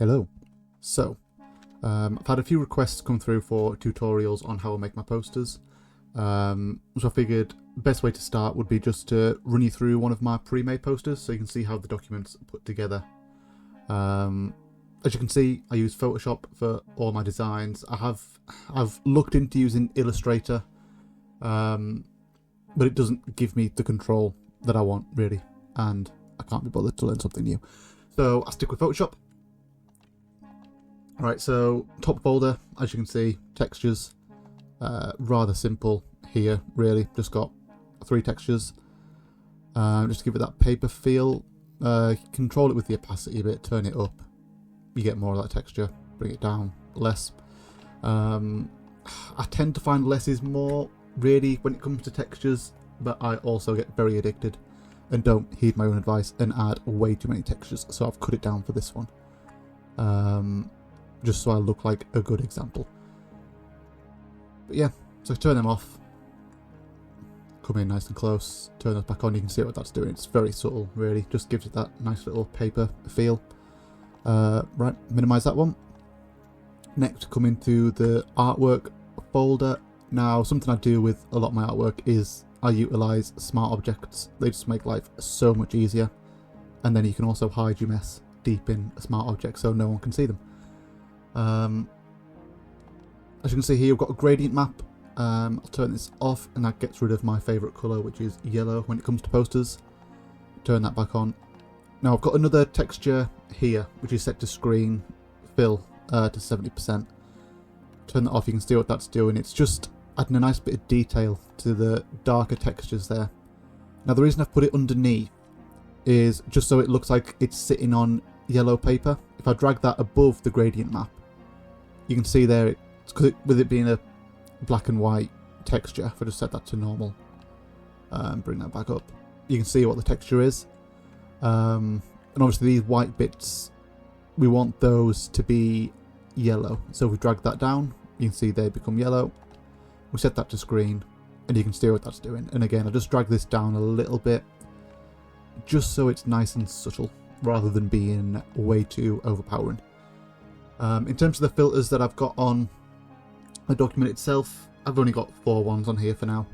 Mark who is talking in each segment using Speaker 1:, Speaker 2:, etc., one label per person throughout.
Speaker 1: Hello. So, I've had a few requests come through for tutorials on how I make my posters. So I figured the best way to start would be just to run you through one of my pre-made posters so you can see how the document's put together. As you can see, I use Photoshop for all my designs. I've looked into using Illustrator, but it doesn't give me the control that I want, really, and I can't be bothered to learn something new. So I stick with Photoshop. Right, so top folder, as you can see, textures, rather simple here, really. Just got 3 textures. Just to give it that paper feel. Control it with the opacity a bit, turn it up. You get more of that texture. Bring it down less. I tend to find less is more, really, when it comes to textures, but I also get very addicted and don't heed my own advice and add way too many textures, so I've cut it down for this one. Just so I look like a good example. But yeah, so turn them off. Come in nice and close. Turn those back on. You can see what that's doing. It's very subtle, really. Just gives it that nice little paper feel. Right, minimize that one. Next, come into the artwork folder. Now, something I do with a lot of my artwork is I utilize smart objects. They just make life so much easier. And then you can also hide your mess deep in a smart object so no one can see them. As you can see here, we've got a gradient map. I'll turn this off and that gets rid of my favourite colour, which is yellow when it comes to posters. Turn that back on. Now I've got another texture here, which is set to screen fill to 70%. Turn that off, you can see what that's doing. It's just adding a nice bit of detail to the darker textures there. Now the reason I've put it underneath is just so it looks like it's sitting on yellow paper. If I drag that above the gradient map, you can see there, with it being a black and white texture, if I just set that to normal and bring that back up, you can see what the texture is. And obviously these white bits, we want those to be yellow. So if we drag that down, you can see they become yellow. We set that to screen and you can see what that's doing. And again, I just drag this down a little bit just so it's nice and subtle rather than being way too overpowering. In terms of the filters that I've got on the document itself, I've only got 4 ones on here for now.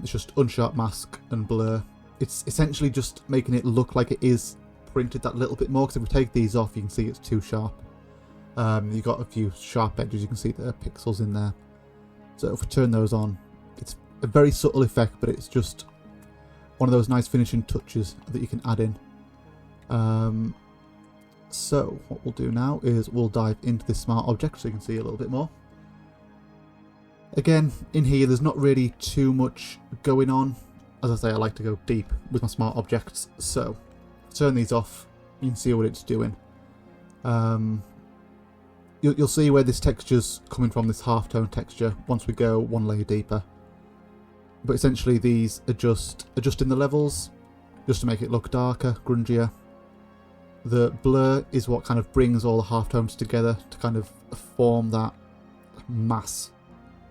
Speaker 1: It's just unsharp mask and blur. It's essentially just making it look like it is printed that little bit more, because if we take these off you can see it's too sharp. You've got a few sharp edges, you can see the pixels in there. So if we turn those on, it's a very subtle effect, but it's just one of those nice finishing touches that you can add in. So what we'll do now is we'll dive into this smart object so you can see a little bit more. Again, in here there's not really too much going on. As I say, I like to go deep with my smart objects, so turn these off, you can see what it's doing. You'll see where this texture's coming from, this halftone texture, once we go one layer deeper. But essentially these adjusting the levels just to make it look darker, grungier. The blur is what kind of brings all the halftones together to kind of form that mass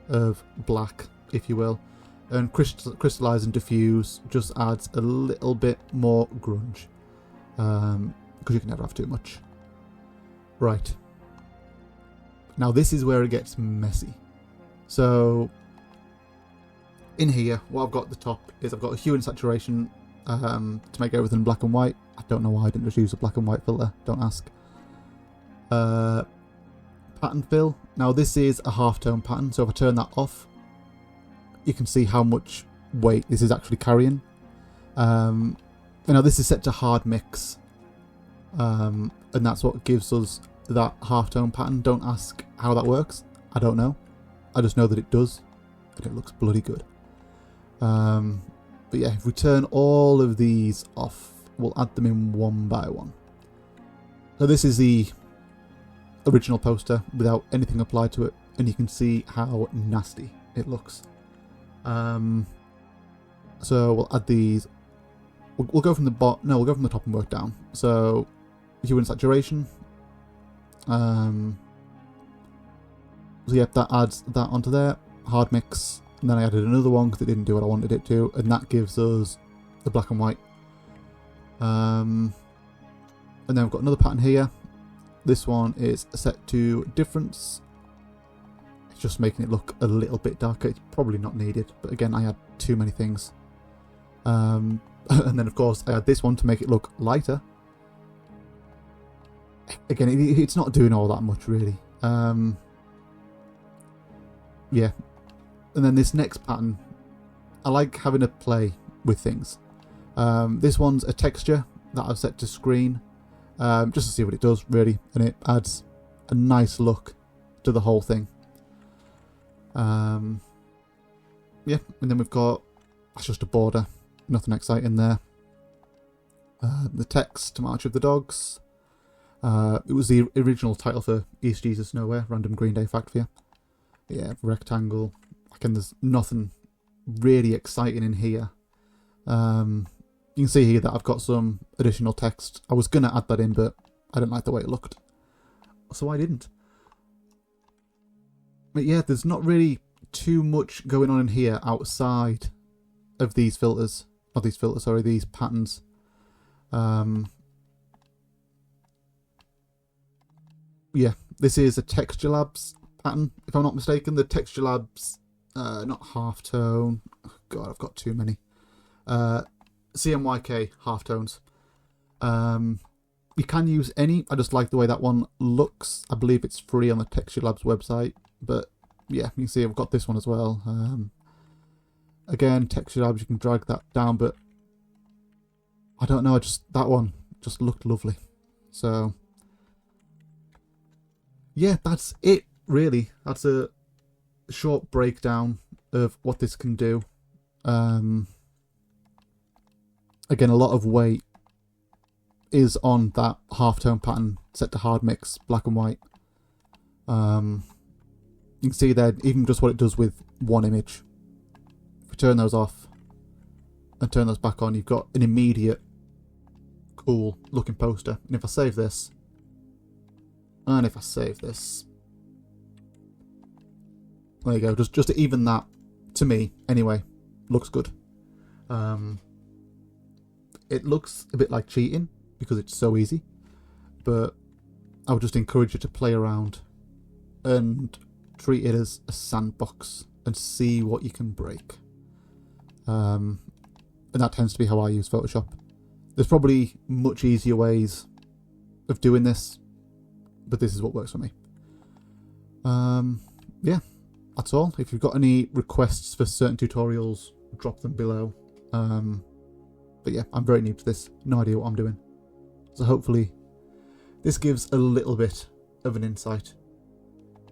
Speaker 1: of black, if you will. And crystallize and diffuse just adds a little bit more grunge, because you can never have too much. Right. Now this is where it gets messy. So in here, what I've got at the top is I've got a hue and saturation to make everything black and white. I don't know why I didn't just use a black and white filter, don't ask. Pattern fill. Now this is a halftone pattern, so if I turn that off, you can see how much weight this is actually carrying. Now this is set to hard mix, and that's what gives us that halftone pattern. Don't ask how that works, I don't know. I just know that it does, and it looks bloody good. But yeah, if we turn all of these off, we'll add them in one by one. So this is the original poster without anything applied to it, and you can see how nasty it looks. So we'll add these. We'll go from the bottom. No, we'll go from the top and work down. So hue and saturation. So yeah, that adds that onto there. Hard mix. And then I added another one because it didn't do what I wanted it to, and that gives us the black and white. And then we've got another pattern here. This one is set to difference. It's just making it look a little bit darker. It's probably not needed, but again, I had too many things. And then of course I had this one to make it look lighter. Again, it's not doing all that much really. Yeah. And then this next pattern, I like having a play with things. This one's a texture that I've set to screen, just to see what it does really, and it adds a nice look to the whole thing. Yeah, and then we've got, that's just a border, nothing exciting there. The text, March of the Dogs. It was the original title for East Jesus Nowhere, Random Green Day Fact for you. Yeah, rectangle. Again, there's nothing really exciting in here. You can see here that I've got some additional text. I was going to add that in, but I didn't like the way it looked, so I didn't. But yeah, there's not really too much going on in here outside of these filters. Not these filters, sorry, these patterns. Yeah, this is a Texture Labs pattern, if I'm not mistaken. The Texture Labs, not halftone. Oh God, I've got too many. CMYK halftones. You can use any. I just like the way that one looks. I believe it's free on the Texture Labs website. But yeah, you can see I've got this one as well. Again, Texture Labs, you can drag that down, but I don't know, that one just looked lovely. So yeah, that's it really. That's a short breakdown of what this can do. Again, a lot of weight is on that halftone pattern set to hard mix, black and white. You can see there even just what it does with one image. If we turn those off and turn those back on, you've got an immediate cool looking poster. And if I save this, and if I save this, there you go. Just to even that, to me anyway, looks good. It looks a bit like cheating because it's so easy, but I would just encourage you to play around and treat it as a sandbox and see what you can break. And that tends to be how I use Photoshop. There's probably much easier ways of doing this, but this is what works for me. Yeah, that's all. If you've got any requests for certain tutorials, drop them below. But yeah, I'm very new to this, no idea what I'm doing. So hopefully this gives a little bit of an insight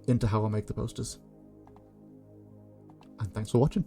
Speaker 1: into how I make the posters. And thanks for watching.